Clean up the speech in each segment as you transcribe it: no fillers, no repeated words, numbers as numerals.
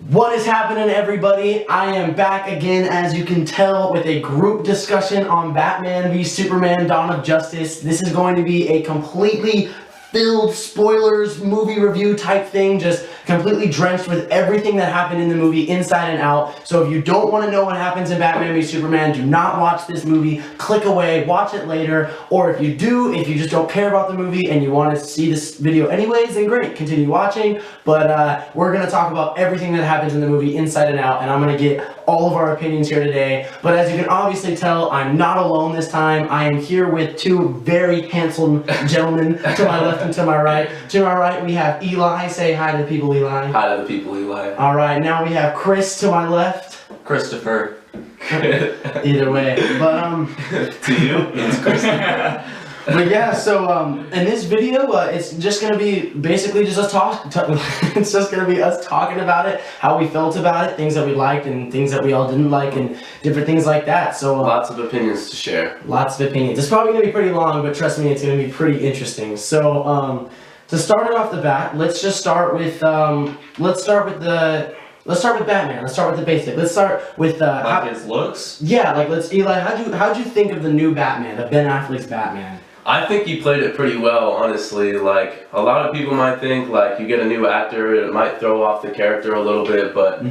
What is happening, everybody? I am back again, as you can tell, with a group discussion on Batman v Superman: Dawn of Justice. This is going to be a completely filled spoilers movie review type thing, just completely drenched with everything that happened in the movie inside and out. So if you don't want to know what happens in Batman v Superman, do not watch this movie. Click away, watch it later. Or if you do, if you just don't care about the movie and you want to see this video anyways, then great, continue watching. But we're going to talk about everything that happens in the movie inside and out, and I'm going to get all of our opinions here today. But as you can obviously tell, I'm not alone this time. I am here with two very handsome gentlemen to my left and to my right. To my right, we have Eli. Say hi to the people, Eli. Hi to the people, Eli. All right, now we have Chris to my left. Christopher. Either way, but To you, it's Christopher. But yeah, so in this video, it's just gonna be basically just us it's just gonna be us talking about it, how we felt about it, things that we liked and things that we all didn't like, and different things like that. So lots of opinions to share. Lots of opinions. It's probably gonna be pretty long, but trust me, it's gonna be pretty interesting. So to start it off the bat, let's just start with Batman. Let's start with the basic. Let's start with his looks. Yeah, like Eli. How'd you think of the new Batman, of Ben Affleck's Batman? I think he played it pretty well, honestly. Like, a lot of people might think, like, you get a new actor, it might throw off the character a little bit, but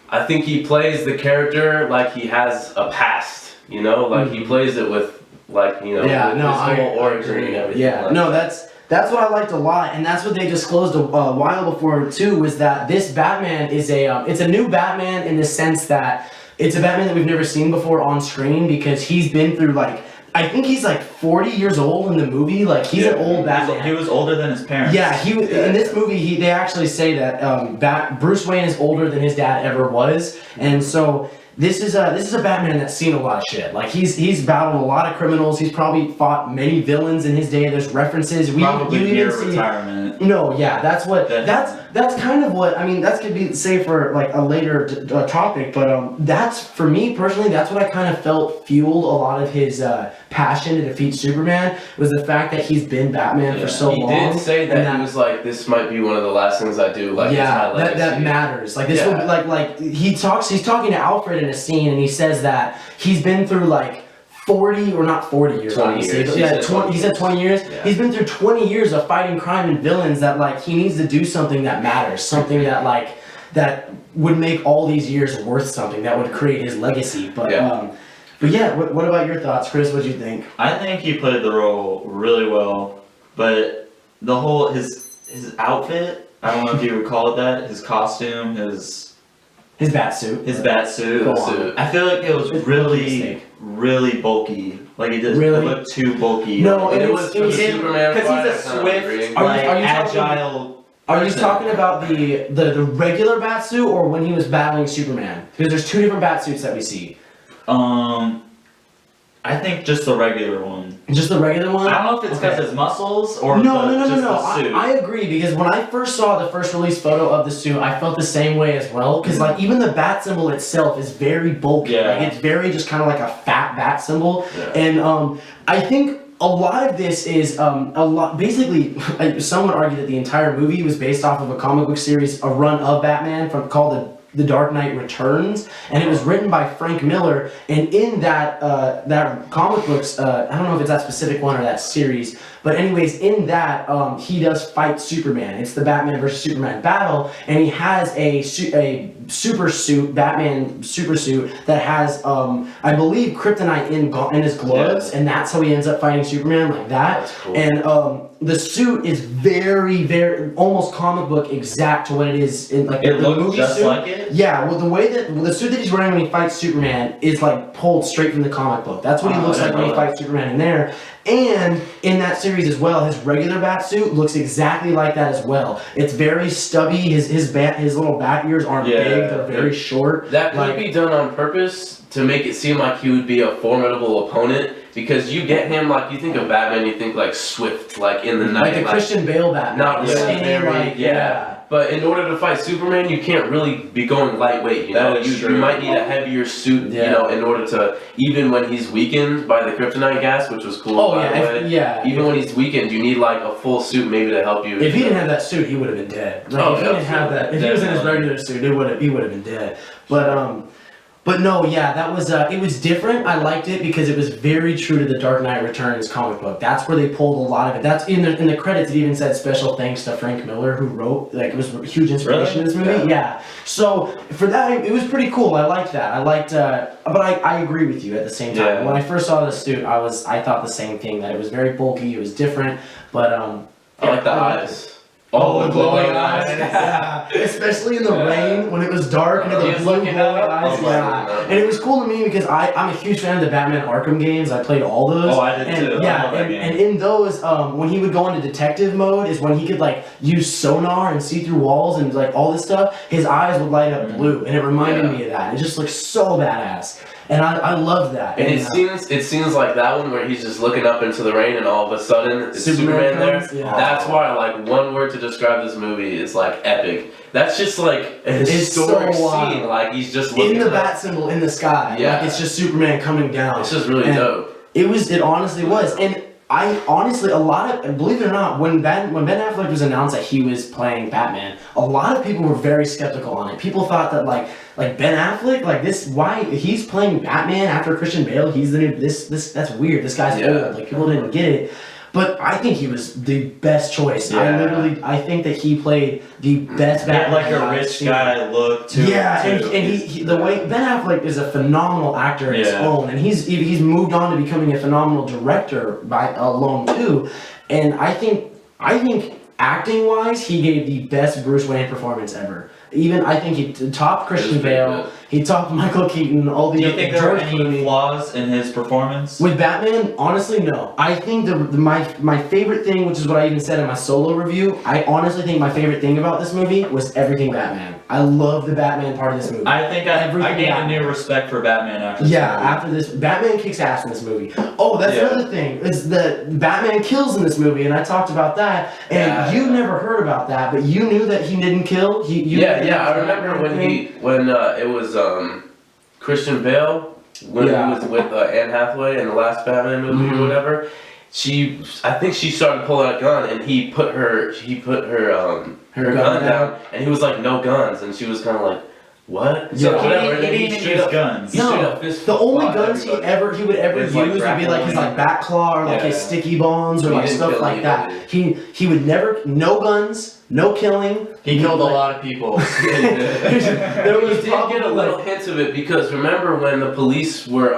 I think he plays the character like he has a past, you know? Like, he plays it with, like, you know, yeah, his whole origin and everything. Yeah, like no, that's what I liked a lot, and that's what they disclosed a while before, too, was that this Batman is it's a new Batman in the sense that it's a Batman that we've never seen before on screen, because he's been through, like, I think he's like 40 years old in the movie. Like, he's an old Batman. He was older than his parents. Yeah, in this movie, they actually say that Bruce Wayne is older than his dad ever was, and so this is a Batman that's seen a lot of shit. Like, he's battled a lot of criminals. He's probably fought many villains in his day. There's references. Probably near retirement. No, yeah, that's kind of what I mean. That could be say for like a later topic, but that's, for me personally, that's what I kind of felt fueled a lot of his passion to defeat Superman, was the fact that he's been Batman for so long. He did say that he was like, this might be one of the last things I do. Like, yeah, that matters. Like, this will be like he's talking to Alfred in a scene, and he says that he's been through like 40, or not 40 years, 20 years. But yeah, he said 20 years. Yeah. He's been through 20 years of fighting crime and villains, that like he needs to do something that matters, something that like that would make all these years worth something, that would create his legacy. But yeah, what about your thoughts, Chris? What do you think? I think he played the role really well, but the whole his outfit, I don't know if you would call it that, his costume, his bat suit. I feel like it was really bulky. Like, it just looked too bulky. No, it was Superman, because he's a swift, agile. Are you talking about the regular bat suit, or when he was battling Superman? Because there's two different bat suits that we see. I think just the regular one. Just the regular one? I don't know if it's because his muscles or no. the suit. I agree, because when I first saw the first release photo of the suit, I felt the same way as well. Because like, even the bat symbol itself is very bulky. Yeah. Like, it's very just kind of like a fat bat symbol. Yeah. And I think a lot of this is basically, some would argue that the entire movie was based off of a comic book series, a run of Batman called The Dark Knight Returns, and it was written by Frank Miller. And in that comic books, I don't know if it's that specific one or that series, but anyways, in that he does fight Superman. It's the Batman versus Superman battle, and he has a super suit, Batman super suit, that has I believe kryptonite in his gloves, and that's how he ends up fighting Superman, like that. That's cool. And the suit is very, very almost comic book exact to what it is in like the movie just suit. Like it? Yeah, well, the suit that he's wearing when he fights Superman is like pulled straight from the comic book. That's what he looks like when he fights Superman in there. And in that series as well, his regular bat suit looks exactly like that as well. It's very stubby. His little bat ears aren't big; they're very short. That could be done on purpose to make it seem like he would be a formidable opponent. Because you get him, like, you think of Batman, you think like swift, like in the night, like the Christian Bale Batman. Not really skinny, very, like, yeah. But in order to fight Superman, you can't really be going lightweight. You know, you might need a heavier suit. You know, in order to even when he's weakened by the kryptonite gas, which was cool. Oh by the way. Even when he's weakened, you need like a full suit maybe to help you. If he didn't have that suit, he would have been dead. Like, if he didn't have that, if he was in his regular suit, he would have been dead. But no, that was it was different. I liked it because it was very true to the Dark Knight Returns comic book. That's where they pulled a lot of it. That's in the credits. It even said special thanks to Frank Miller, who wrote, like, it was a huge inspiration in this movie. Yeah. So for that, it was pretty cool. I liked that. But I agree with you at the same time. Yeah. When I first saw the suit, I thought the same thing, that it was very bulky. It was different, but I like the eyes. Oh, the glowing eyes. Yeah. Especially in the rain when it was dark and the blue glowing eyes. And it was cool to me because I'm a huge fan of the Batman Arkham games. I played all those. Oh, I did too. Yeah, and in those, when he would go into detective mode is when he could like use sonar and see through walls and like all this stuff. His eyes would light up blue, and it reminded me of that. It just looked so badass. And I love that. And it seems like that one where he's just looking up into the rain and all of a sudden it's Superman there. Yeah. That's why, like, one word to describe this movie is like epic. That's just like a historic scene. Like, he's just looking in the bat symbol in the sky. Yeah. Like, it's just Superman coming down. It's just really dope. It honestly was. And I honestly, believe it or not, when Ben Affleck was announced that he was playing Batman, a lot of people were very skeptical on it. People thought that like Ben Affleck, like this, why he's playing Batman after Christian Bale? He's the new that's weird. This guy's old. Like, people didn't get it. But I think he was the best choice. Yeah. I think that he played the best Batman. Like a rich guy look to yeah, him too. and he the way Ben Affleck is a phenomenal actor in his own, and he's moved on to becoming a phenomenal director alone too. And I think acting wise, he gave the best Bruce Wayne performance ever. Even I think he topped Christian Bale. He topped Michael Keaton. All the. Do you think there were any flaws in his performance? With Batman, honestly, no. I think my favorite thing, which is what I even said in my solo review, I honestly think my favorite thing about this movie was everything Batman. I love the Batman part of this movie. I think I gained a new respect for Batman after this movie. After this, Batman kicks ass in this movie. Oh, that's another thing, is that Batman kills in this movie, and I talked about that, and you never heard about that, but you knew that he didn't kill? I remember when it was Christian Bale, when he was with Anne Hathaway in the last Batman movie or whatever. I think she started pulling out a gun, and he put her gun down, and he was like, "No guns," and she was kind of like, "What?" So whatever. He didn't use guns. The only guns he would ever use would be like his like bat claw or like his sticky bones or like stuff like that. He would never, no guns, no killing. He killed a lot of people. There was did get a little hint of it because remember when the police were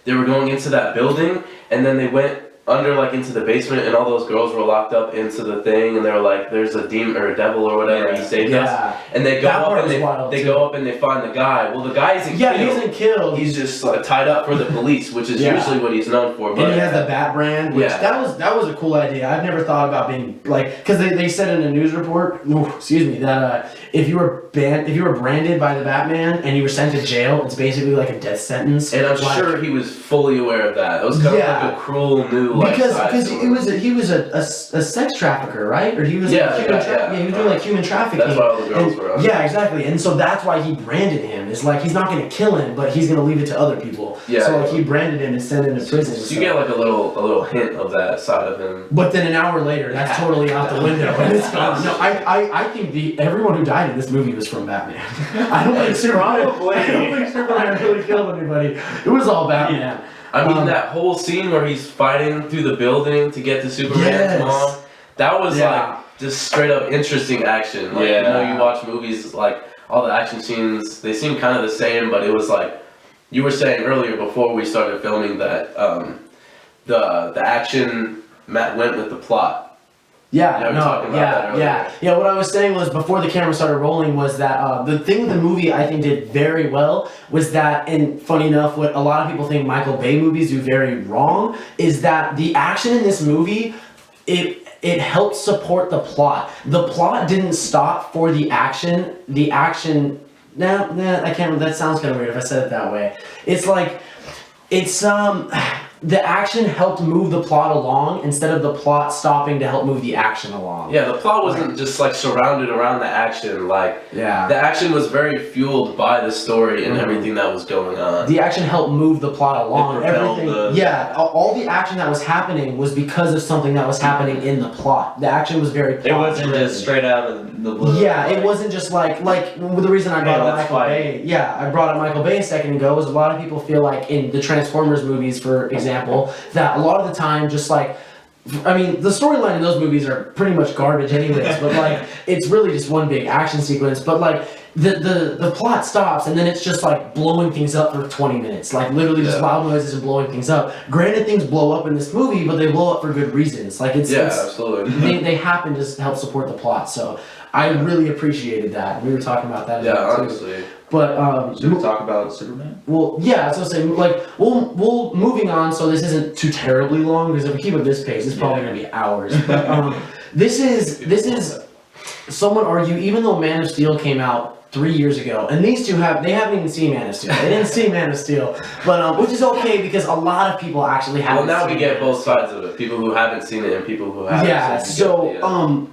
they were going into that building and then they went under like into the basement and all those girls were locked up into the thing and they were like, there's a demon or a devil or whatever, he saved us. And they go up and they go up and they find the guy. Well, the guy isn't killed. He isn't killed. He's just tied up for the police, which is usually what he's known for. But and he has the Bat brand, which that was a cool idea. I've never thought about being like, because they said in a news report, that if you were branded by the Batman and you were sent to jail, it's basically like a death sentence. And I'm sure he was fully aware of that. It was kind of like a cruel new because he was a sex trafficker, right? Or he was he was doing like human trafficking. That's why all the girls were. Yeah, exactly. And so that's why he branded him. It's like he's not going to kill him, but he's going to leave it to other people. Yeah. So like he branded him and sent him to prison. So you get like a little hint of that side of him. But then an hour later, that's totally out the window and it's gone. No, I think everyone who died in this movie was from Batman. I don't think Superman really killed anybody. It was all Batman. I mean, that whole scene where he's fighting through the building to get to Superman's mom, that was like just straight up interesting action. Like, you know, you watch movies, like all the action scenes, they seem kind of the same, but it was like, you were saying earlier before we started filming that the action went with the plot. Yeah, what I was saying was before the camera started rolling was that the thing the movie I think did very well was that, and funny enough, what a lot of people think Michael Bay movies do very wrong is that the action in this movie, it helped support the plot. The plot didn't stop for the action. The action, I can't. That sounds kind of weird if I said it that way. It's like, it's the action helped move the plot along instead of the plot stopping to help move the action along. Yeah, the plot wasn't just like surrounded around the action. Like the action was very fueled by the story and everything that was going on. The action helped move the plot along. Everything, all the action that was happening was because of something that was happening in the plot. The action was very plot. It wasn't just straight out of the blue. Yeah, it wasn't just like the reason I brought up Michael Bay. Yeah, I brought up Michael Bay a second ago. Is a lot of people feel like in the Transformers movies, for example, that a lot of the time just like. I mean, the storyline in those movies are pretty much garbage anyways, but like, it's really just one big action sequence, but like, the plot stops and then it's just like blowing things up for 20 minutes, like literally just loud noises and blowing things up. Granted, things blow up in this movie, but they blow up for good reasons. Like it's absolutely. They happen to help support the plot, so I really appreciated that. We were talking about that. Honestly. But should we talk about Superman? Well, yeah, I was gonna say like we'll moving on, so this isn't too terribly long because if we keep it this pace, it's probably gonna be hours. But this is some would argue, even though Man of Steel came out 3 years ago, and these two haven't even seen Man of Steel. They didn't see Man of Steel, but which is okay because a lot of people actually haven't. Well, now seen we get both sides of it: people who haven't seen it and people who have. Yeah, so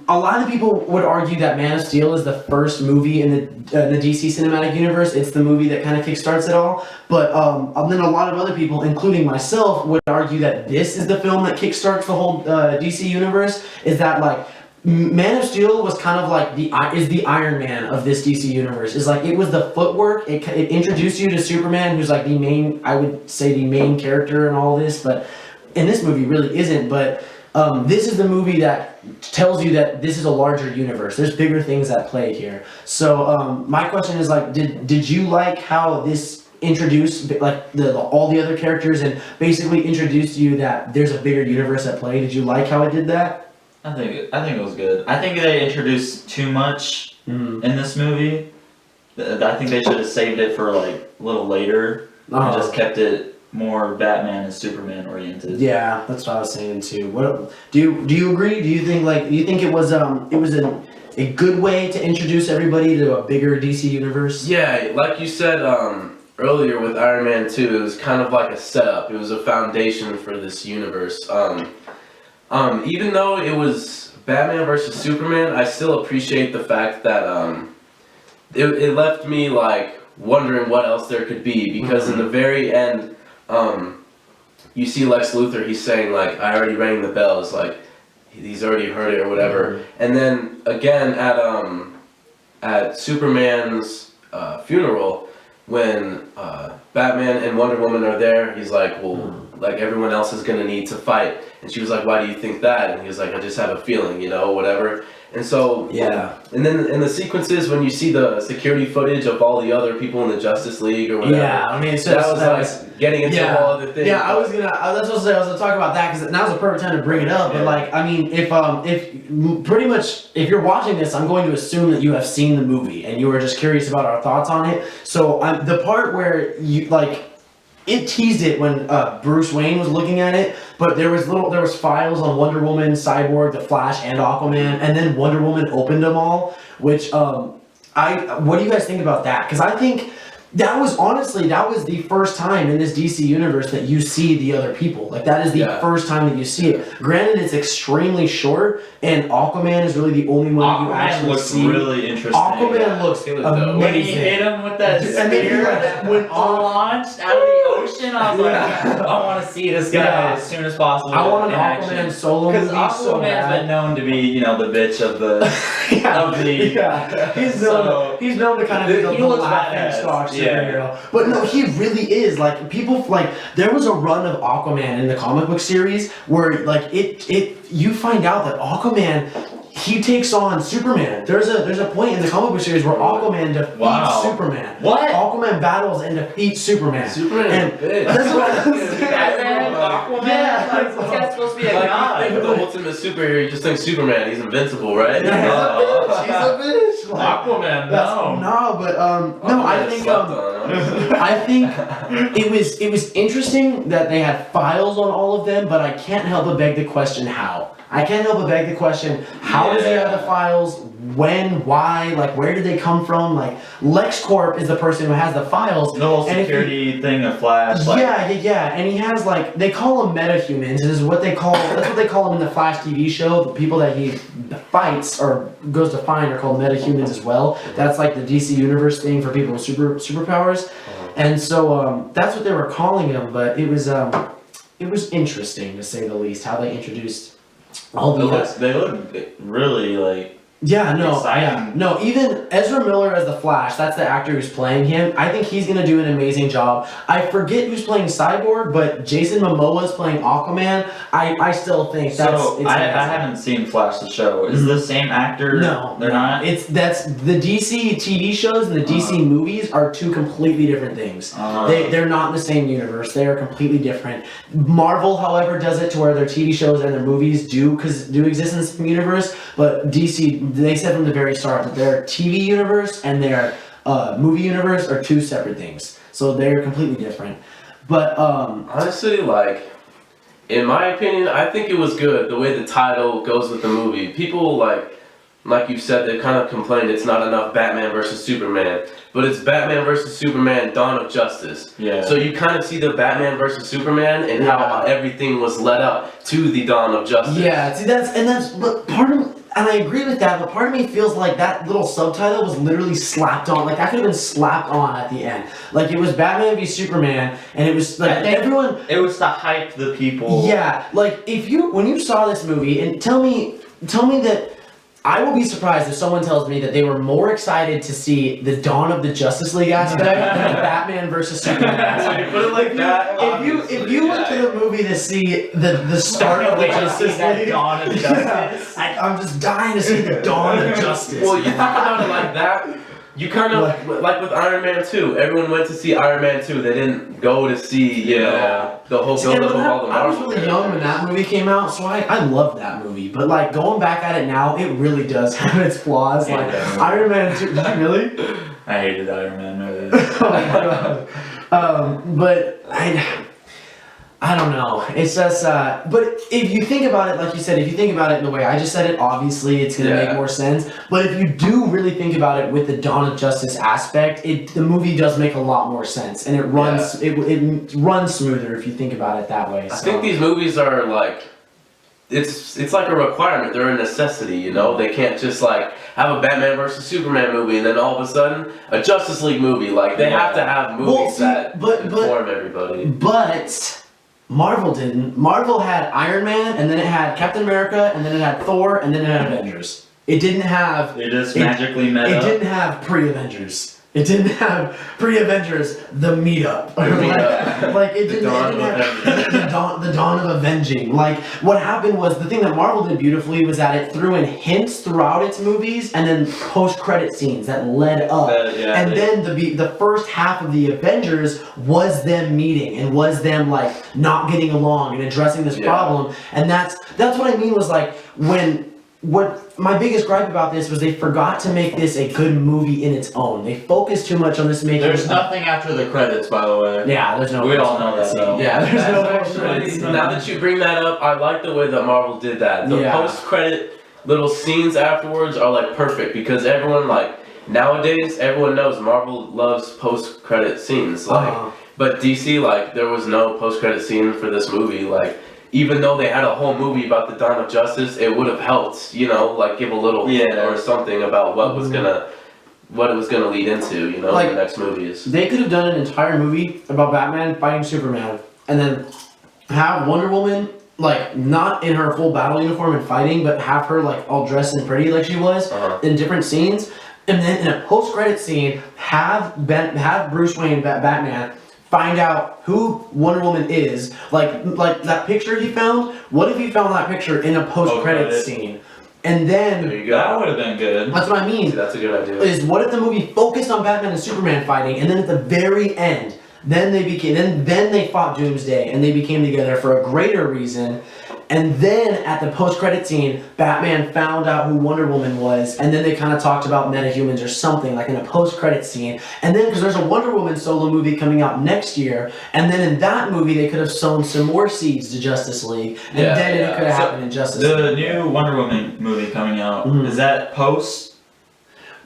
a lot of people would argue that Man of Steel is the first movie in the DC cinematic universe. It's the movie that kind of kickstarts it all. But then a lot of other people, including myself, would argue that this is the film that kickstarts the whole DC universe. Is that like Man of Steel was kind of like the Iron Man of this DC universe. Is like it was the footwork. It introduced you to Superman, who's like the main, I would say the main character in all this. But in this movie, really isn't. But this is the movie that tells you that this is a larger universe. There's bigger things at play here. So my question is like, did you like how this introduced like all the other characters and basically introduced you that there's a bigger universe at play? Did you like how it did that? I think it was good. I think they introduced too much in this movie. I think they should have saved it for like a little later and just kept it more Batman and Superman oriented. Yeah, that's what I was saying too. What do you agree? Do you think it was a good way to introduce everybody to a bigger DC universe? Yeah, like you said earlier with Iron Man 2, it was kind of like a setup. It was a foundation for this universe. Even though it was Batman versus Superman, I still appreciate the fact that it left me like wondering what else there could be, because in the very end, you see Lex Luthor, he's saying like, I already rang the bells, like he's already heard it or whatever. And then again at Superman's funeral, when Batman and Wonder Woman are there, he's like, well, like everyone else is gonna need to fight. And she was like, why do you think that? And he was like, I just have a feeling, whatever. And so, and then in the sequences when you see the security footage of all the other people in the Justice League or whatever, I mean, so that was like getting into a whole other thing. Yeah, that's what I was gonna talk about that, because now's the perfect time to bring it up. But like, I mean, if pretty much if you're watching this, I'm going to assume that you have seen the movie and you are just curious about our thoughts on it. So the part where you like. It teased it when Bruce Wayne was looking at it, but there was files on Wonder Woman, Cyborg, The Flash, and Aquaman, and then Wonder Woman opened them all. Which what do you guys think about that? Because I think that was the first time in this DC universe that you see the other people. Like that is the first time that you see it. Granted, it's extremely short, and Aquaman is really the only one you actually see. Aquaman looks really interesting. Aquaman looks amazing. When he hit him with that spear that went launched out of the ocean, I was like, I want to see this guy as soon as possible. I want an Aquaman solo movie. Because Aquaman's been known to be, the bitch of the He's known to kind of be the laughing stock superhero. But no, he really is. Like people like there was a run of Aquaman in the comic book series where like you find out that Aquaman, he takes on Superman. There's a point in the comic book series where Aquaman defeats Superman. What? Aquaman battles and defeats Superman. Superman is big. That's what I was saying. Aquaman? Yeah. This guy's supposed to be a god. The ultimate superhero, you just think Superman, he's invincible, right? Yeah, he's a bitch. Like, Aquaman, no. No, but I think it was interesting that they had files on all of them, but I can't help but beg the question how. I can't help but beg the question, how does he have the files? When? Why? Like, where did they come from? Like, LexCorp is the person who has the files. The whole security thing of Flash. Like, yeah. And he has, like, they call them metahumans. It is what they call, that's what they call them in the Flash TV show. The people that he fights or goes to find are called metahumans as well. That's like the DC Universe thing for people with superpowers. And so, that's what they were calling him, but it was interesting to say the least, how they introduced all the... They look really, like... exciting. No, even Ezra Miller as the Flash, that's the actor who's playing him. I think he's going to do an amazing job. I forget who's playing Cyborg, but Jason Momoa's playing Aquaman. I still think I haven't seen Flash the show. Is the same actor? No. They're not? That's the DC TV shows and the DC movies are two completely different things. They're not in the same universe. They are completely different. Marvel, however, does it to where their TV shows and their movies do exist in the same universe, but DC, they said from the very start that their TV universe and their movie universe are two separate things. So they're completely different. But honestly, like, in my opinion, I think it was good the way the title goes with the movie. People like you said, they kind of complained it's not enough Batman versus Superman, but it's Batman versus Superman: Dawn of Justice. Yeah. So you kind of see the Batman versus Superman and how everything was led up to the Dawn of Justice. Yeah, see but part of me, and I agree with that, but part of me feels like that little subtitle was literally slapped on. Like, that could have been slapped on at the end. Like, it was Batman v Superman, and it was like everyone. It was to hype the people. Yeah, like when you saw this movie, and tell me that. I will be surprised if someone tells me that they were more excited to see the Dawn of the Justice League aspect than the Batman versus Superman aspect. When you put it like that, If you went to the movie to see the start of the Justice League, Dawn of Justice. I'm just dying to see the Dawn of Justice. well, you think about it like that. You kind of, like with Iron Man 2, everyone went to see Iron Man 2. They didn't go to see, the whole build-up of all the Marvel I was really young when that movie came out, so I loved that movie. But, like, going back at it now, it really does have its flaws. Like, Iron Man 2, did you really? I hated Iron Man movies. Oh my god. But I don't know. It's just, but if you think about it, like you said, if you think about it in the way I just said it, obviously it's going to make more sense. But if you do really think about it with the Dawn of Justice aspect, the movie does make a lot more sense. And it runs, it runs smoother if you think about it that way. I think these movies are like, it's like a requirement. They're a necessity, you know? They can't just like have a Batman versus Superman movie and then all of a sudden a Justice League movie. Like, they have to have movies that inform everybody. But Marvel didn't. Marvel had Iron Man, and then it had Captain America, and then it had Thor, and then it had Avengers. It didn't have... They just magically met It up. didn't have pre-Avengers. It didn't have pre-Avengers, the meetup. Like it didn't have the dawn of avenging. Like, what happened was, the thing that Marvel did beautifully was that it threw in hints throughout its movies and then post-credit scenes that led up. Then the first half of the Avengers was them meeting and was them like not getting along and addressing this problem. And that's what I mean was like what my biggest gripe about this was they forgot to make this a good movie in its own. They focused too much on this making. There's nothing after the credits, by the way. Yeah, there's no. We all know that. Though. Yeah, there's no credits. Now that you bring that up, I like the way that Marvel did that. The post-credit little scenes afterwards are like perfect because everyone like nowadays everyone knows Marvel loves post-credit scenes. Like, but DC like there was no post-credit scene for this movie. Like, even though they had a whole movie about the Dawn of Justice, it would have helped, you know, like give a little hint or something about what was what it was gonna lead into, you know, like, in the next movies. They could have done an entire movie about Batman fighting Superman, and then have Wonder Woman like not in her full battle uniform and fighting, but have her like all dressed and pretty like she was in different scenes, and then in a post-credit scene have Bruce Wayne Batman find out who Wonder Woman is, like that picture he found. What if he found that picture in a post-credit scene? And then there you go. That would have been good. That's what I mean. See, that's a good idea. Is what if the movie focused on Batman and Superman fighting, and then at the very end, then they fought Doomsday, and they became together for a greater reason. And then at the post-credit scene, Batman found out who Wonder Woman was, and then they kind of talked about metahumans or something, like in a post-credit scene. And then, because there's a Wonder Woman solo movie coming out next year, and then in that movie they could have sown some more seeds to Justice League, and then it could have happened in Justice League. The new Wonder Woman movie coming out, is that post?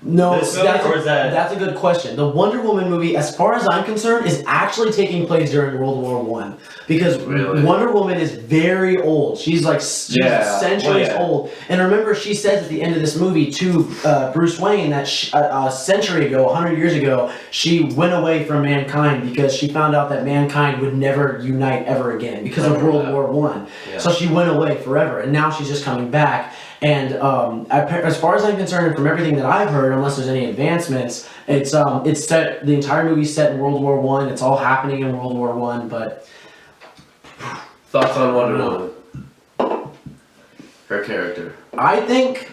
No, This movie, or is that... that's a good question. The Wonder Woman movie, as far as I'm concerned, is actually taking place during World War One, because Wonder Woman is very old. She's like centuries old. And remember, she says at the end of this movie to Bruce Wayne that a century ago, 100 years ago, she went away from mankind because she found out that mankind would never unite ever again because of World War One. So she went away forever, and now she's just coming back. And as far as I'm concerned, and from everything that I've heard, unless there's any advancements, it's set. The entire movie's set in World War One. It's all happening in World War One. But thoughts on Wonder Woman? Her character. I think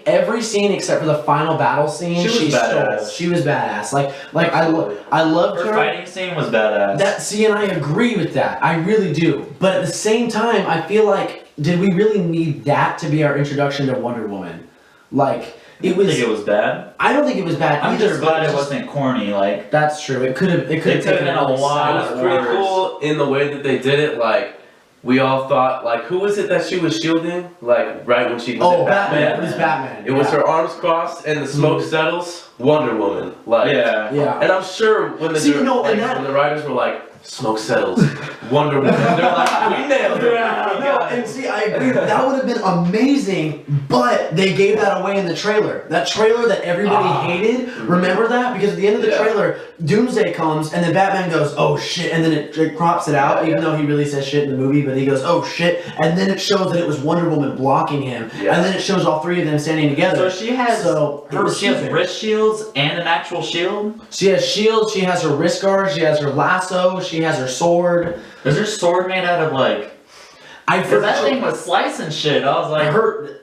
every scene except for the final battle scene, she stole. She was badass. Like I loved her. Her fighting scene was badass. And I agree with that. I really do. But at the same time, I feel like, did we really need that to be our introduction to Wonder Woman? Like, it was. You think it was bad? I don't think it was bad I'm either. just glad it wasn't corny. Like, that's true. It could have taken been a lot. It was pretty cool in the way that they did it. Like, we all thought, like, who was it that she was shielding? Like, right when she was Batman. It was Batman. It was her arms crossed and the smoke settles. Wonder Woman. Like, yeah. And I'm sure when when the writers were like, smoke settles, Wonder Woman, they're like, we nailed it. And see, I agree. That would have been amazing, but they gave that away in the trailer. That trailer that everybody hated. Remember that? Because at the end of the trailer, Doomsday comes, and then Batman goes, "Oh shit!" and then it crops it out, even though he really says shit in the movie. But he goes, "Oh shit!" and then it shows that it was Wonder Woman blocking him, and then it shows all three of them standing together. So she has she has wrist shields and an actual shield. She has shields. She has her wrist guard. She has her lasso. She has her sword. Is her sword made out of like? That thing was slicing shit. I was like,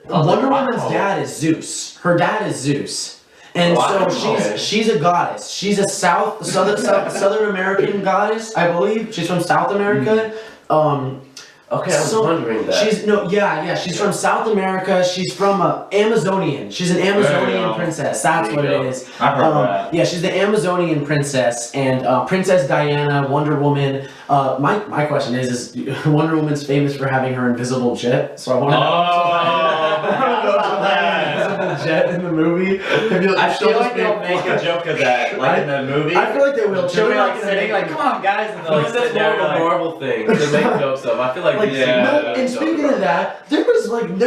Wonder Woman's dad is Zeus. Her dad is Zeus, and so she's a goddess. She's a Southern American goddess, I believe. She's from South America. Okay, I was wondering that. She's from South America. She's from Amazonian. She's an Amazonian princess. That's what it is. I've heard that. Yeah, she's the Amazonian princess, and Princess Diana, Wonder Woman. My question is Wonder Woman's famous for having her invisible jet? So I want to know invisible jet in the movie. I feel like they'll make a joke of that, like in the movie. I feel like they will. She'll be like sitting, like, "Come on, guys," and they'll That's more of a Marvel thing to make jokes of. I feel like and speaking of that, there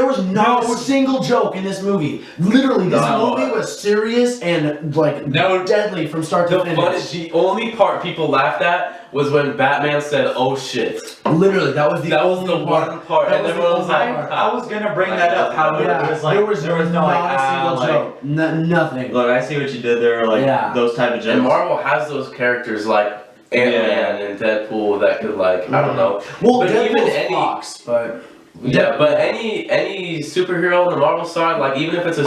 was not a single joke in this movie. Literally, this movie was serious and deadly from start to finish. The only part people laughed at was when Batman said, "Oh shit." Literally, that was the one part. And everyone was like, I was gonna bring that up. How there was no single joke. Nothing. Look, I see what you did there. Like those type of jokes. And Marvel has those characters like Ant-Man and Deadpool that could I don't know. Well, but Deadpool's Fox, but any superhero on the Marvel side, like even if it's a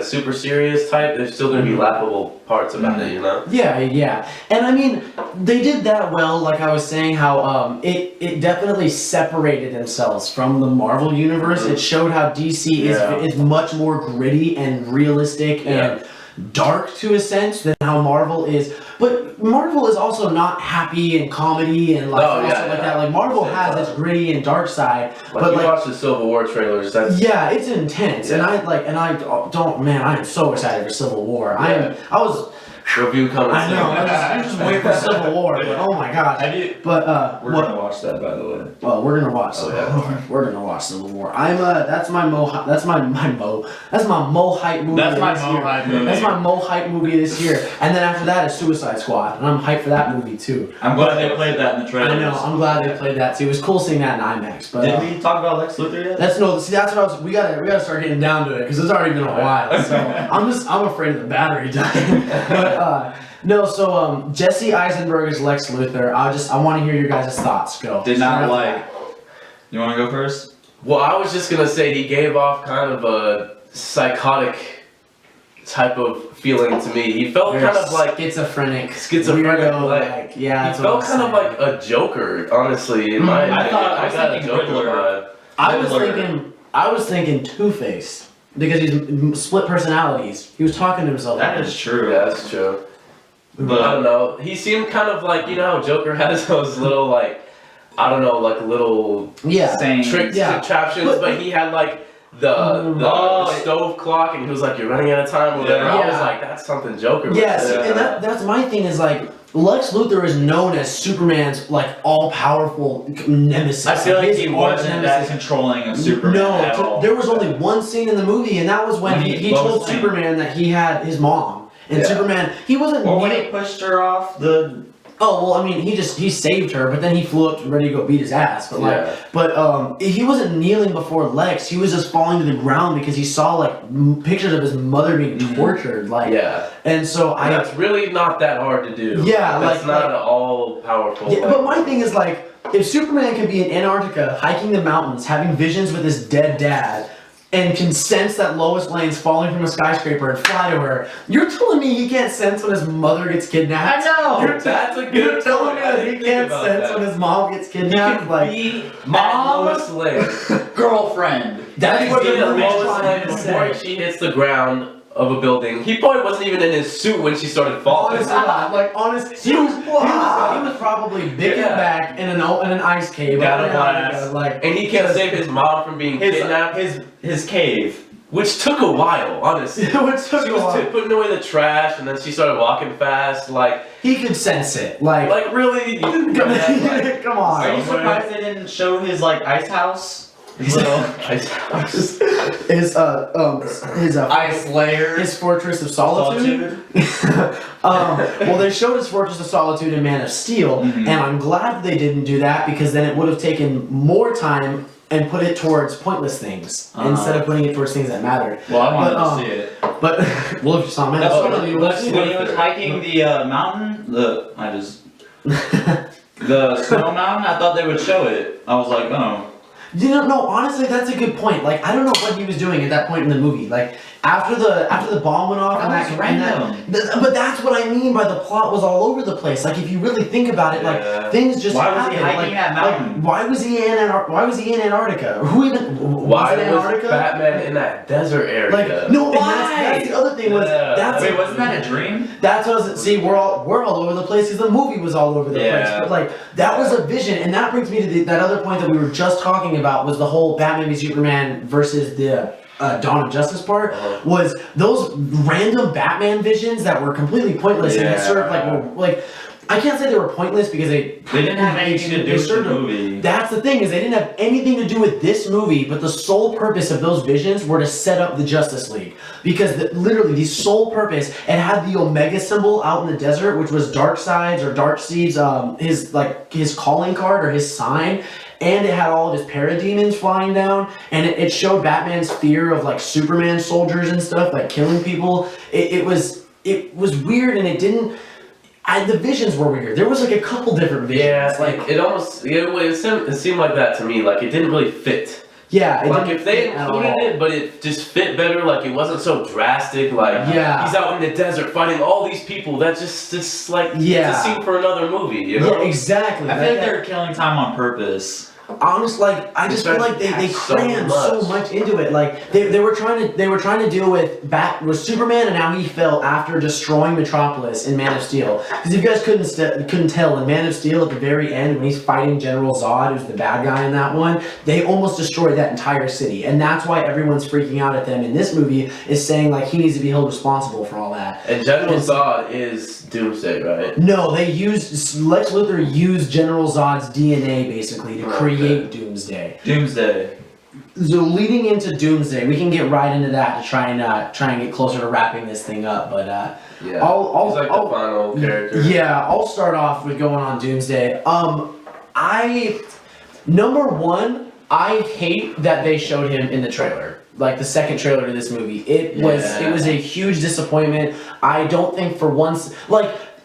super serious type, there's still gonna be laughable parts about it, you know? Yeah. And I mean, they did that well, like I was saying, how it definitely separated themselves from the Marvel universe. It showed how DC is much more gritty and realistic and dark to a sense than how Marvel is. But Marvel is also not happy and comedy and that. Like Marvel has its gritty and dark side. But you watch the Civil War trailers. It's intense, and I am so excited for Civil War. Review coming. I know. I'm just waiting for Civil War. But oh my gosh. We're gonna watch that, by the way. Well, we're gonna watch Civil War. We're gonna watch Civil War. That's my Mo hype movie. That's my Mo hype movie. That's my Mo hype movie this year. And then after that is Suicide Squad, and I'm hyped for that movie too. I'm glad they played that in the trailer. I know. I'm glad they played that too. It was cool seeing that in IMAX. But did we talk about Lex Luthor yet? That's what we gotta start getting down to it because it's already been a while. So I'm afraid of the battery dying. But Jesse Eisenberg is Lex Luthor. I want to hear your guys' thoughts. Go. Did not like. You want to go first? Well, I was just gonna say he gave off kind of a psychotic type of feeling to me. He felt kind of like schizophrenic, weirdo, like yeah. He felt kind of like a Joker, honestly. In my opinion, I got a thinking Joker Riddler. vibe. I was thinking Two-Face because he's split personalities. He was talking to himself. That is true. Yeah, that's true. But I don't know. He seemed kind of like, you know how Joker has those little like, I don't know, like little saying tricks, contraptions, but he had like the stove clock, and he was like, "You're running out of time," or whatever. I was like, "That's something Joker." Yes, and that's my thing is like Lex Luthor is known as Superman's like all-powerful nemesis. I feel like his he arch wasn't nemesis. that controlling of Superman at all. There was only one scene in the movie, and that was when he told Superman that he had his mom. And Superman, he wasn't. Or when he pushed her off the. Oh well, I mean, he saved her, but then he flew up ready to go beat his ass. But he wasn't kneeling before Lex. He was just falling to the ground because he saw like pictures of his mother being tortured. And so that's really not that hard to do. Yeah, that's not an all powerful. Yeah, but my thing is like, if Superman can be in Antarctica hiking the mountains, having visions with his dead dad, and can sense that Lois Lane's falling from a skyscraper and fly to her, you're telling me he can't sense when his mother gets kidnapped? I know! That's a good You're telling me point. that he can't sense when his mom gets kidnapped? Mom, Lois Lane, girlfriend. That's what the movie's Lois trying Lane to before say. she hits the ground of a building. He probably wasn't even in his suit when she started falling. Honestly, he was probably big and back in an ice cave. And he can't save his mom from being kidnapped. His cave. Which took a while, honestly. She was putting away the trash, and then she started walking fast. Like he could sense it. Like really, you didn't come that, come on. Are you surprised they didn't show his like ice house? His little ice house. His ice layer. His Fortress of Solitude. Well, they showed his Fortress of Solitude in Man of Steel, and I'm glad they didn't do that because then it would have taken more time and put it towards pointless things instead of putting it towards things that mattered. Well, I wanted to see it. But well, if you saw Man That's of when he was hiking the mountain. The snow mountain. I thought they would show it. I was like, oh. You know, no, honestly, that's a good point. Like, I don't know what he was doing at that point in the movie. Like, after the bomb went off, but that's what I mean by the plot was all over the place. Like, if you really think about it, like things just happened. Why was he hiking that mountain? Why was he in Antarctica? Who even? Why was Batman in that desert area? Like, no, that's the other thing was wait, wasn't that a dream? That's what I was. See, we're all over the place because the movie was all over the place. But like, that was a vision, and that brings me to that other point that we were just talking about was the whole Batman v Superman versus the Dawn of Justice part was those random Batman visions that were completely pointless and sort of like I can't say they were pointless because they didn't have anything to do with the movie. That's the thing is they didn't have anything to do with this movie, but the sole purpose of those visions were to set up the Justice League because literally the sole purpose it had the Omega symbol out in the desert, which was Darkseid's or Darkseid's his calling card or his sign. And it had all of his parademons flying down, and it showed Batman's fear of like Superman soldiers and stuff, like killing people. It was weird, and it didn't. The visions were weird. There was like a couple different visions. Yeah, like it seemed like that to me. Like it didn't really fit. Yeah, like if they included it, but it just fit better. Like it wasn't so drastic. Like he's out in the desert fighting all these people. That's just it's a scene for another movie. You know? Yeah, exactly. I feel like they're killing time on purpose. Honestly, I just feel like they crammed so much into it. Like they were trying to deal with Superman and how he felt after destroying Metropolis in Man of Steel. Because if you guys couldn't tell in Man of Steel at the very end when he's fighting General Zod, who's the bad guy in that one, they almost destroyed that entire city, and that's why everyone's freaking out at them in this movie is saying like he needs to be held responsible for all that. And General Zod is Doomsday, right? No, Lex Luthor used General Zod's DNA basically to create Doomsday. So leading into Doomsday, we can get right into that to try and get closer to wrapping this thing up. But he's like the final character. Yeah, I'll start off with going on Doomsday. Number one, I hate that they showed him in the trailer. Like the second trailer to this movie. It was a huge disappointment. I don't think for once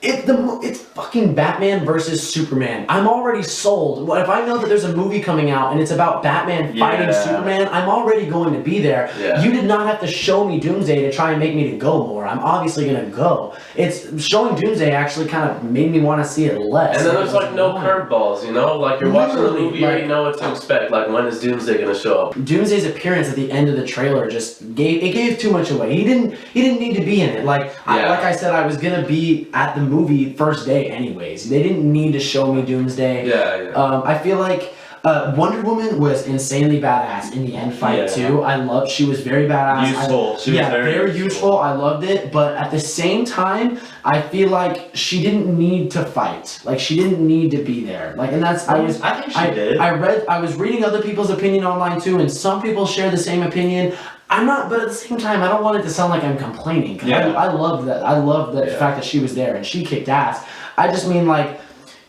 it's fucking Batman versus Superman. I'm already sold. What if I know that there's a movie coming out and it's about Batman fighting Superman? I'm already going to be there. Yeah. You did not have to show me Doomsday to try and make me to go more. I'm obviously gonna go. It's showing Doomsday actually kind of made me want to see it less. And then there's like no curveballs, you know? Like you're watching the movie, you already know what to expect. Like when is Doomsday gonna show up? Doomsday's appearance at the end of the trailer just gave too much away. He didn't need to be in it. Like I said, I was gonna be at the movie first day anyways. They didn't need to show me Doomsday. Yeah. I feel like Wonder Woman was insanely badass in the end fight too. She was very badass. Useful. She was very useful. I loved it, but at the same time, I feel like she didn't need to fight. Like she didn't need to be there. Like, and that's I think she did. I was reading other people's opinion online too, and some people share the same opinion. I'm not, but at the same time, I don't want it to sound like I'm complaining. Cause I love that. I love the fact that she was there and she kicked ass. I just mean like,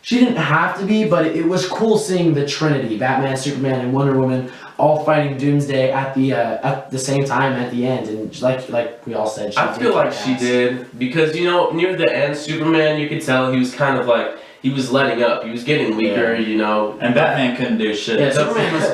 she didn't have to be, but it was cool seeing the Trinity, Batman, Superman, and Wonder Woman, all fighting Doomsday at the same time at the end. And like we all said, I feel like she did because near the end, Superman, you could tell he was kind of like. He was letting up. He was getting weaker, And Batman couldn't do shit. Yeah, Superman was.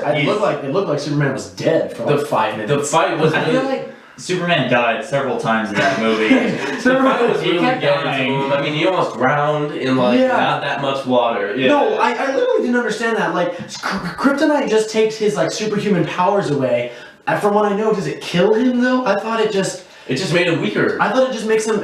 It looked like Superman was dead for like 5 minutes. The fight was. I feel like Superman died several times in that movie. The fight was really getting to him. I mean, he almost drowned in not that much water. Yeah. No, I literally didn't understand that. Like, Kryptonite just takes his like superhuman powers away. From what I know, does it kill him though? I thought it just. It just made him weaker. I thought it just makes him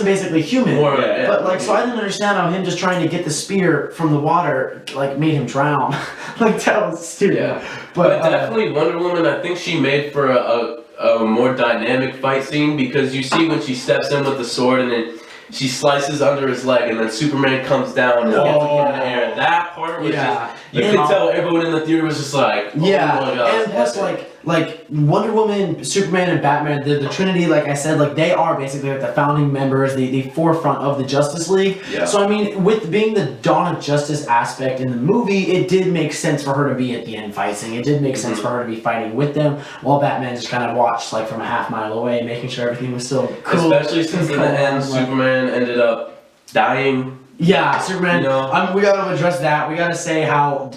basically human. But so I didn't understand how him just trying to get the spear from the water like made him drown. Like that was stupid. Yeah. But definitely Wonder Woman, I think she made for a more dynamic fight scene because you see when she steps in with the sword and then she slices under his leg and then Superman comes down and gets him in the air. That part was just you could tell everyone in the theater was just like, oh my God. And plus like Wonder Woman, Superman, and Batman, the Trinity, like I said, like they are basically like the founding members, the forefront of the Justice League. Yeah. So I mean, with being the Dawn of Justice aspect in the movie, it did make sense for her to be at the end fight scene. It did make sense for her to be fighting with them, while Batman just kind of watched like from a half mile away, making sure everything was still cool. Especially since in the end, Superman ended up dying. Yeah, Superman. We gotta address that. We gotta say how.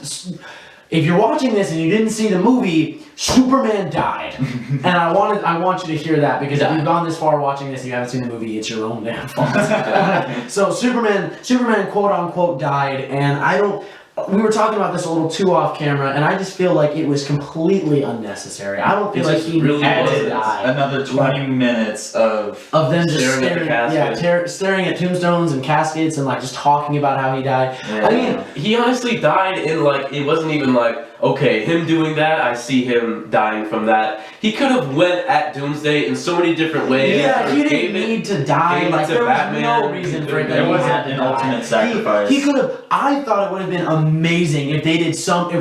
If you're watching this and you didn't see the movie, Superman died, and I want you to hear that because if you've gone this far watching this and you haven't seen the movie, it's your own damn fault. So Superman quote unquote died, and we were talking about this a little too off camera, and I just feel like it was completely unnecessary. I don't feel like he really had to was. die. Another 20 minutes of them just staring at tombstones and caskets and like just talking about how he died. Yeah. I mean, he honestly died in like it wasn't even like okay, him doing that, I see him dying from that. He could have went at Doomsday in so many different ways. Yeah, he didn't need to die. Like there was no reason for it. There wasn't an ultimate sacrifice. He could have. I thought it would have been amazing if they did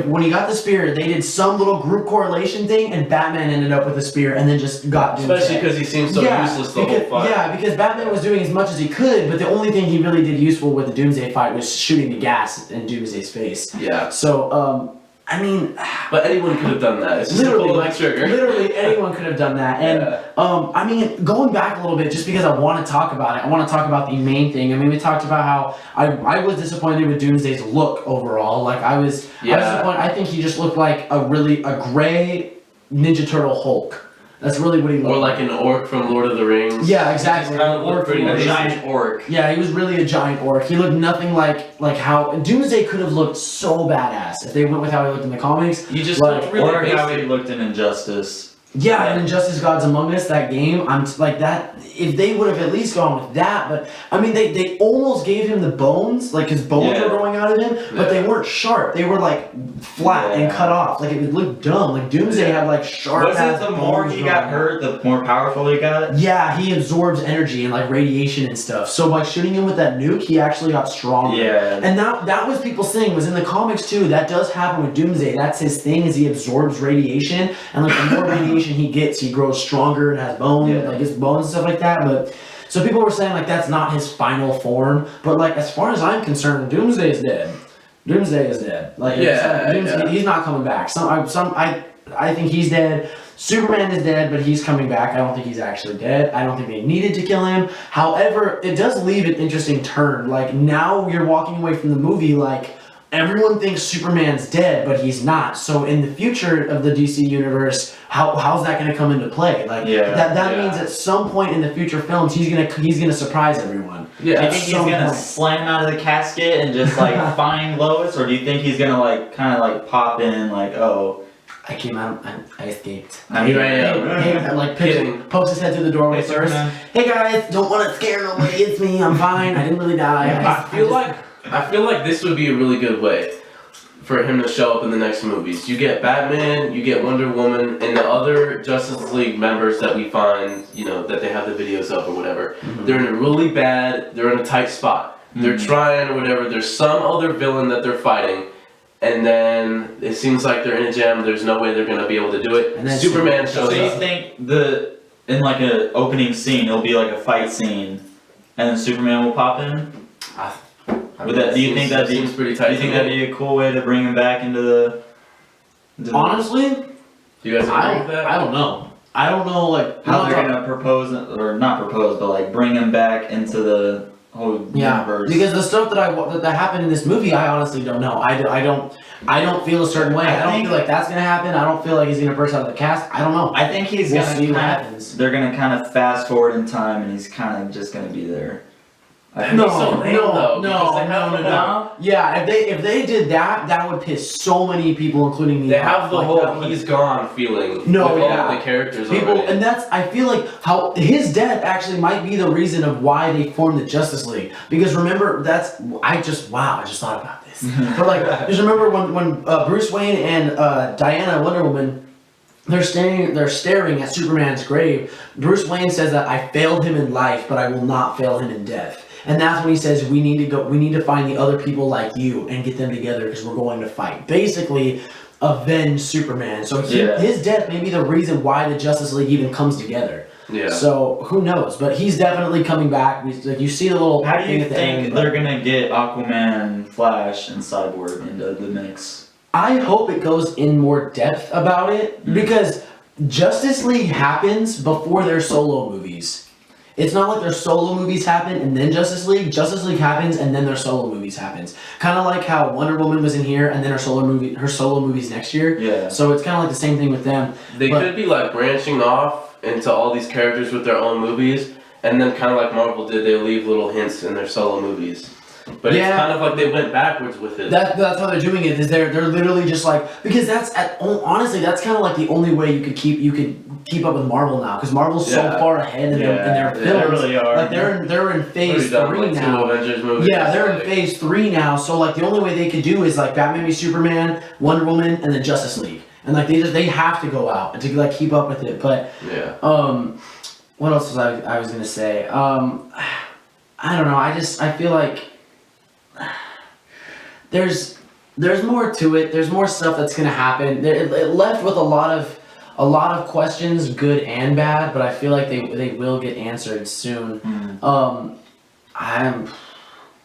when he got the spear, they did some little group correlation thing, and Batman ended up with the spear, and then just got Doomsday. Especially because he seemed so useless the whole fight. Yeah, because Batman was doing as much as he could, but the only thing he really did useful with the Doomsday fight was shooting the gas in Doomsday's face. Yeah. So, I mean, but anyone could have done that. It's just literally anyone could have done that. And I mean, going back a little bit, just because I want to talk about it, I want to talk about the main thing. I mean, we talked about how I was disappointed with Doomsday's look overall. Like I was disappointed. I think he just looked like a gray Ninja Turtle Hulk. That's really what he looked like. Or like an orc from Lord of the Rings. Yeah, exactly. Kind of looked pretty a giant orc. Yeah, he was really a giant orc. He looked nothing like how Doomsday could have looked so badass if they went with how he looked in the comics. He just looked really or how he looked in Injustice. Yeah, and Injustice Gods Among Us, that game, I'm like that. If they would have at least gone with that, but I mean, they almost gave him the bones, like his bones were growing out of him, but they weren't sharp. They were like flat and cut off. Like it would look dumb. Like Doomsday had like sharp. Was it the more he got hurt, the more powerful he got? Yeah, he absorbs energy and like radiation and stuff. So by shooting him with that nuke, he actually got stronger. Yeah. And that was people's thing, was in the comics too. That does happen with Doomsday. That's his thing, is he absorbs radiation, and like the more radiation he gets, he grows stronger and has bones, like his bones and stuff like that. But so people were saying like that's not his final form. But like as far as I'm concerned, Doomsday is dead. Doomsday is dead. Like he's not coming back. I think he's dead. Superman is dead, but he's coming back. I don't think he's actually dead. I don't think they needed to kill him. However, it does leave an interesting turn. Like, now you're walking away from the movie, like, everyone thinks Superman's dead, but he's not. So in the future of the DC universe, how's that going to come into play? Like, that means at some point in the future films, he's gonna surprise everyone. Yeah. Do you think he's gonna slam out of the casket and just like find Lois, or do you think he's gonna like kind of like pop in like, oh, I came out, I escaped. Here I am. Hey, like pokes his head through the doorway first. Hey guys, don't want to scare nobody. It's me. I'm fine. I didn't really die. I feel like this would be a really good way for him to show up in the next movies. You get Batman, you get Wonder Woman, and the other Justice League members that we find, you know, that they have the videos of or whatever. Mm-hmm. They're in a really bad, they're in a tight spot. Mm-hmm. They're trying or whatever. There's some other villain that they're fighting. And then it seems like they're in a jam. There's no way they're going to be able to do it. And then Superman shows up. So you think in like an opening scene, it'll be like a fight scene, and then Superman will pop in? Do you think that'd be pretty tight? Do you think that'd be a cool way to bring him back into the? Honestly, do you guys agree with that? I don't know. I don't know, like how they're gonna propose or not propose, but like bring him back into the whole universe. Because the stuff that happened in this movie, I honestly don't know. I don't feel a certain way. I don't feel like that's gonna happen. I don't feel like he's gonna burst out of the cast. I don't know. I think he's gonna see what happens. They're gonna kind of fast forward in time, and he's kind of just gonna be there. No. Yeah, if they did that, that would piss so many people, including me. They have the whole "he's gone" feeling. All the characters already. And I feel like how his death actually might be the reason of why they formed the Justice League. Because remember, I just thought about this. But like, just remember when Bruce Wayne and Diana, Wonder Woman, they're staring at Superman's grave. Bruce Wayne says that I failed him in life, but I will not fail him in death. And that's when he says we need to find the other people like you and get them together because we're going to fight. Basically, avenge Superman. So his death may be the reason why the Justice League even comes together. Yeah. So who knows? But he's definitely coming back. Like, you see the little. How do you think they're gonna get Aquaman, Flash, and Cyborg into the mix? I hope it goes in more depth about it because Justice League happens before their solo movies. It's not like their solo movies happen and then Justice League. Justice League happens and then their solo movies happens. Kind of like how Wonder Woman was in here and then her solo movies next year. Yeah. So it's kind of like the same thing with them. They could be like branching off into all these characters with their own movies, and then kind of like Marvel did, they leave little hints in their solo movies. But it's kind of like they went backwards with it. That's how they're doing it. Is they're literally just like, because honestly that's kind of like the only way you could keep up with Marvel now, because Marvel's so far ahead in their films. They really are. Like they're in phase 3 now. They're in phase 3 now. So like the only way they could do is like Batman v Superman, Wonder Woman, and then Justice League, and like they have to go out to like keep up with it. But what else was I was gonna say? I don't know. I feel like there's more to it. There's more stuff that's gonna happen. It left with a lot of questions, good and bad, but I feel like they will get answered soon. I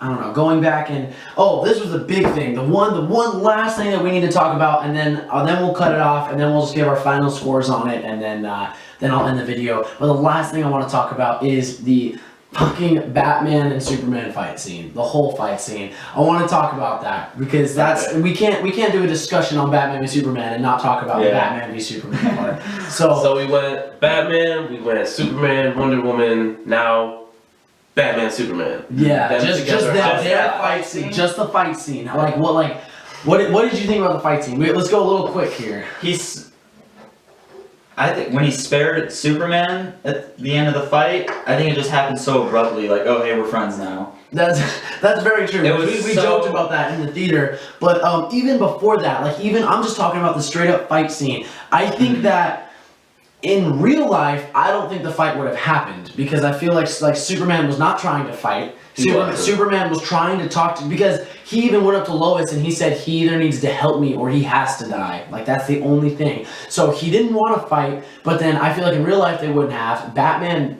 don't know. Going back and this was the big thing. The one last thing that we need to talk about, and then we'll cut it off, and then we'll just give our final scores on it, and then I'll end the video. But the last thing I want to talk about is the fucking Batman and Superman fight scene, the whole fight scene. I want to talk about that because we can't do a discussion on Batman v Superman and not talk about the Batman v Superman part. So we went Batman, we went Superman, Wonder Woman, now Batman, Superman. Yeah, just their fight scene, just the fight scene. What did you think about the fight scene? Let's go a little quick here. I think when he spared Superman at the end of the fight, I think it just happened so abruptly, like, oh, hey, we're friends now. That's very true. We joked about that in the theater, but even before that, I'm just talking about the straight up fight scene. I think that in real life, I don't think the fight would have happened because I feel like Superman was not trying to fight. Superman was trying to talk to, because he even went up to Lois and he said he either needs to help me or he has to die. Like, that's the only thing. So he didn't want to fight, but then I feel like in real life they wouldn't have. Batman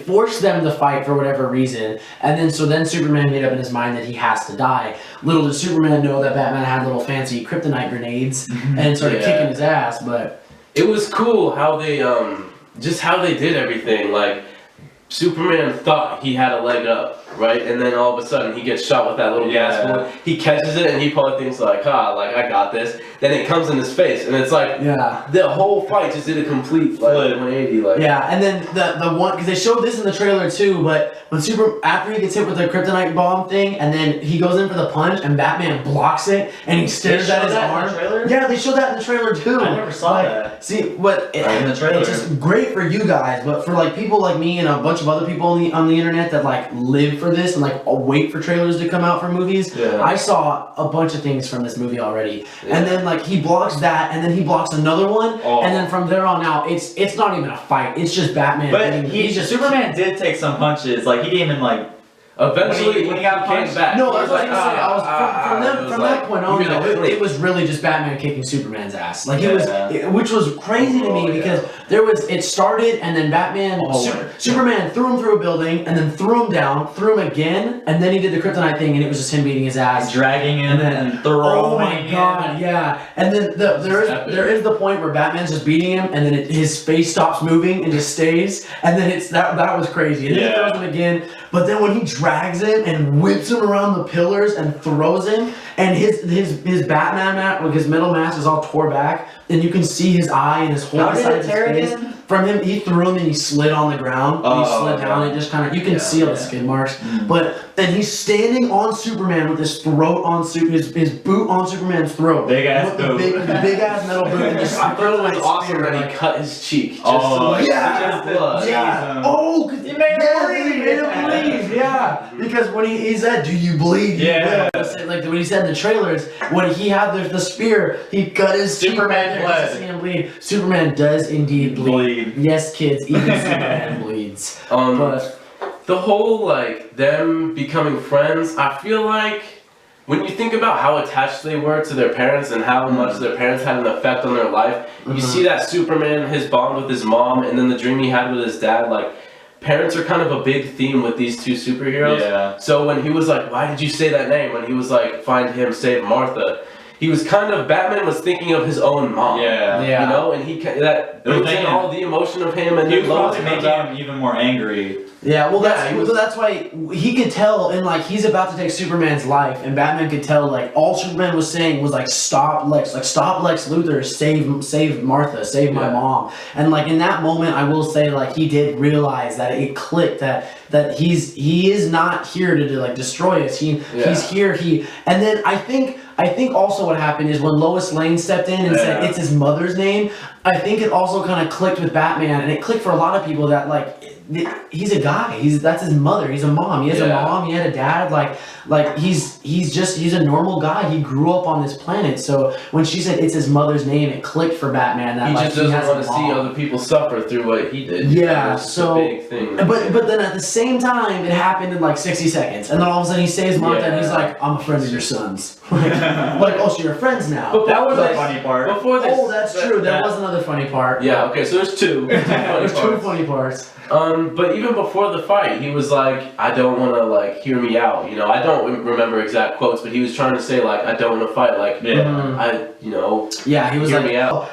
forced them to fight for whatever reason, and then Superman made up in his mind that he has to die. Little did Superman know that Batman had little fancy kryptonite grenades and started kicking his ass, but it was cool how they just how they did everything. Like Superman thought he had a leg up, right? And then all of a sudden he gets shot with that little gas bullet. He catches it and he probably thinks like, like I got this. Then it comes in his face and it's like, the whole fight just did a complete like 180. Like and then the one, because they showed this in the trailer too, but when after he gets hit with the kryptonite bomb thing and then he goes in for the punch and Batman blocks it and he stares at his arm. Yeah, they showed that in the trailer too. I never saw that. See, what in the trailer. It's just great for you guys, but for like people like me and a bunch of other people on the internet that like live for this and like wait for trailers to come out for movies. I saw a bunch of things from this movie already, and then like he blocks that, and then he blocks another one, and then from there on out, it's not even a fight. It's just Batman. But Superman did take some punches. Like he didn't even like. Eventually, when he got punched back. No, that's what I was gonna say. From that point on, it was really just Batman kicking Superman's ass. Like it was, which was crazy to me because it started and then Batman, Superman threw him through a building and then threw him down, threw him again, and then he did the kryptonite thing and it was just him beating his ass, dragging him and throwing. Oh my god, yeah. And then there is the point where Batman's just beating him and then his face stops moving and just stays, and then that was crazy. And then he throws him again, but then when he drags him and whips him around the pillars and throws him, and his Batman mask, like his metal mask, is all tore back, and you can see his eye and his whole side of his face. From him, he threw him and he slid on the ground. And he slid down and just kind of, you can see all the skid marks. But then he's standing on Superman with his throat on his boot on Superman's throat. Big ass boot. The big ass metal boot. And just I thought it was awesome that he cut his cheek. Just blood. Oh, because he made him bleed. Yeah, because when he said, "Do you bleed?" Yeah. Like when he said in the trailers, when he had the spear, he cut his Superman bled. Superman does indeed bleed. Yes, kids, even Superman bleeds. But the whole like them becoming friends, I feel like when you think about how attached they were to their parents and how much their parents had an effect on their life, you see that Superman, his bond with his mom, and then the dream he had with his dad, like. Parents are kind of a big theme with these two superheroes. Yeah. So when he was like, why did you say that name? When he was like, find him, save Martha. He was Batman was thinking of his own mom. Yeah. You know, and that brings in all the emotion of him, and he was probably making him even more angry. Yeah, well, that's why he could tell, and like he's about to take Superman's life, and Batman could tell, like all Superman was saying was like, stop Lex Luthor, save Martha, save my mom, and like in that moment, I will say like he did realize that it clicked that he is not here to like destroy us. He's here. And then I think also what happened is when Lois Lane stepped in and said it's his mother's name, I think it also kind of clicked with Batman, and it clicked for a lot of people that like he's a guy. That's his mother. He's a mom. He has a mom. He had a dad. Like he's a normal guy. He grew up on this planet. So when she said it's his mother's name, it clicked for Batman that he like just doesn't want to see other people suffer through what he did. Yeah. So a big thing. But then at the same time, it happened in like 60 seconds, and then all of a sudden he saves Martha, and he's like, I'm a friend of your son's. like, oh, so you're friends now. But that was a funny part. Before this, that's true. There was another funny part. Yeah. Okay. So there's two. There's two funny parts. But even before the fight, he was like, I don't want to, like, hear me out, you know, I don't remember exact quotes, but he was trying to say, like, I don't want to fight, like, Yeah, he was hear like, me out.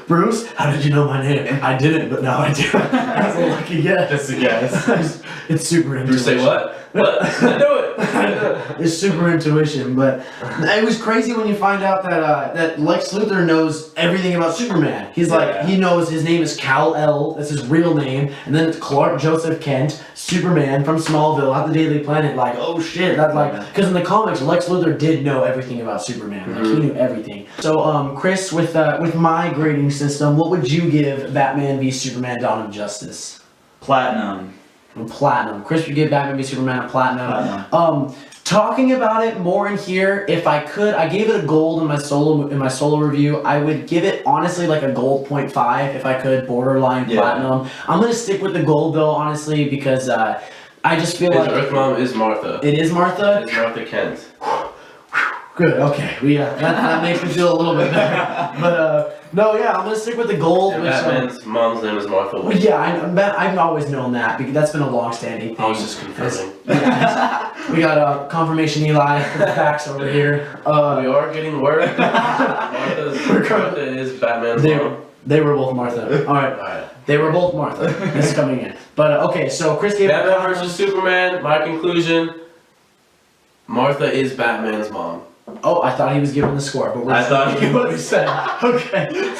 Bruce, how did you know my name? I didn't, but now I do. That's a lucky guess. Just a guess. It's super intuition. Bruce say what? What? I do it! It's super intuition, but it was crazy when you find out that Lex Luthor knows everything about Superman. He's like, he knows his name is Kal-El, that's his real name, and then it's Clark Joseph Kent, Superman from Smallville, out the Daily Planet, like, oh shit, that's like, because in the comics, Lex Luthor did know everything about Superman, like, he knew everything. So, Chris, with my grading system, what would you give Batman v Superman Dawn of Justice? Platinum. Chris would give Batman v Superman a platinum. Talking about it more in here, if I could, I gave it a gold in my solo review. I would give it honestly like a gold 0.5 if I could, borderline platinum. I'm gonna stick with the gold though, honestly, because I just feel like Earth Mom is Martha. It is Martha. It is Martha Kent. Good. Okay. That makes me feel a little bit better. But no, yeah, I'm gonna stick with the gold. And Batman's mom's name is Martha. Well, yeah, I've always known that because that's been a long-standing thing. I was just confirming. We got confirmation, Eli. Facts over here. We are getting word. Martha is Batman's mom. They were both Martha. Alright. They were both Martha. This is coming in. But, okay, so Chris gave Batman versus Superman, my conclusion, Martha is Batman's mom. Oh, I thought he was giving the score, but I thought he what we said. Okay,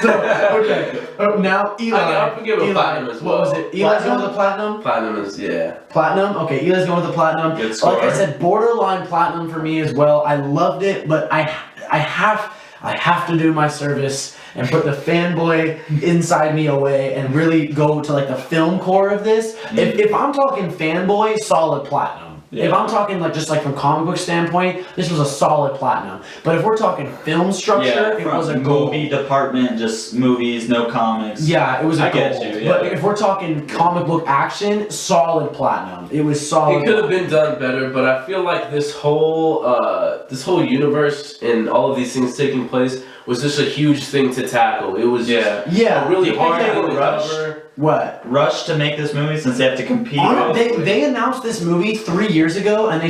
so now Eli. I'll forgive a platinum as well. What was it? Eli's going with the platinum. Platinum is Platinum. Okay, Eli's going with the platinum. Good score. Like I said, borderline platinum for me as well. I loved it, but I have to do my service and put the fanboy inside me away and really go to like the film core of this. If I'm talking fanboy, solid platinum. Yeah. If I'm talking like just like from comic book standpoint, this was a solid platinum. But if we're talking film structure, it was a gold. Movie department, just movies, no comics. Yeah, it was a I gold. get you, yeah. But if we're talking comic book action, solid platinum. It was solid. It could have been done better, but I feel like this whole universe and all of these things taking place was just a huge thing to tackle. It was yeah, a really hard they thing were to rushed? cover. What? Rush to make this movie since they have to compete. They announced this movie 3 years ago, and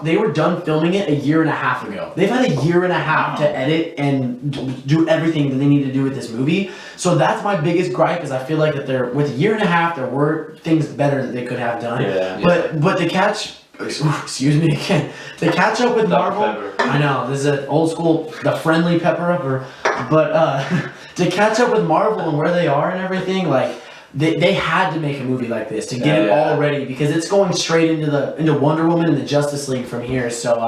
they were done filming it a year and a half ago. They've had a year and a half to edit and do everything that they need to do with this movie. So that's my biggest gripe, is I feel like that with a year and a half, there were things better that they could have done. Yeah. But to catch, excuse me again, to catch up with Dr. Marvel, Pepper. I know this is an old school, the friendly pepper upper, but to catch up with Marvel and where they are and everything, like. They had to make a movie like this to get it all ready, because it's going straight into Wonder Woman and the Justice League from here. So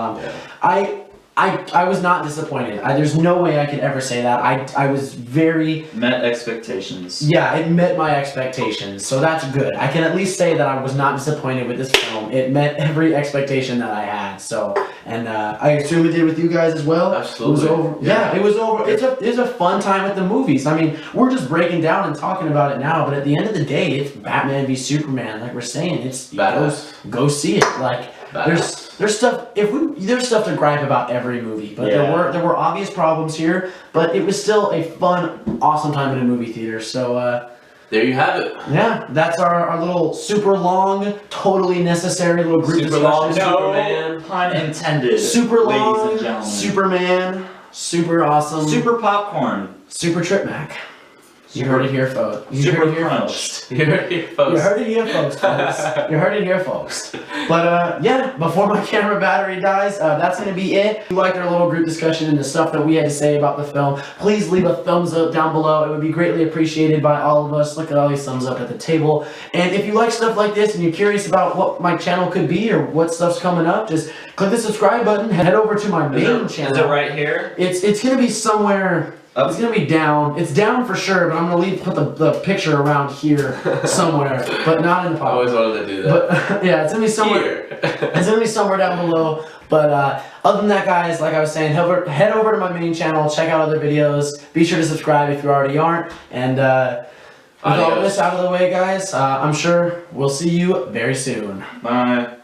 I was not disappointed. There's no way I could ever say that. I was very met expectations. Yeah, it met my expectations, so that's good. I can at least say that I was not disappointed with this film. It met every expectation that I had. So, and I assume it did with you guys as well. Absolutely. It was over. Yeah, it was over. It's a fun time at the movies. I mean, we're just breaking down and talking about it now, but at the end of the day, it's Batman v Superman. Like we're saying, it's go see it. Like there's stuff there's stuff to gripe about every movie, but there were obvious problems here, but it was still a fun, awesome time in a movie theater. So there you have it. yeah, that's our little super long, totally necessary little group Super long discussion. Superman. Pun intended. Super ladies long, and gentlemen. Superman, super awesome, Super popcorn. super Trip Mac. You heard it here, folks. Super crunched. You heard it, folks. You heard it here, folks. You heard it here, folks. But yeah, before my camera battery dies, that's gonna be it. If you liked our little group discussion and the stuff that we had to say about the film, please leave a thumbs up down below. It would be greatly appreciated by all of us. Look at all these thumbs up at the table. And if you like stuff like this and you're curious about what my channel could be or what stuff's coming up, just click the subscribe button. Head over to my main channel. Is it right here? It's gonna be somewhere. It's gonna be down. It's down for sure, but I'm gonna put the picture around here somewhere, but not in the I pop. always wanted to do that. But yeah, it's gonna be somewhere. It's gonna be somewhere down below. But other than that, guys, like I was saying, head over to my main channel, check out other videos. Be sure to subscribe if you already aren't. And with all this out of the way, guys, I'm sure we'll see you very soon. Bye.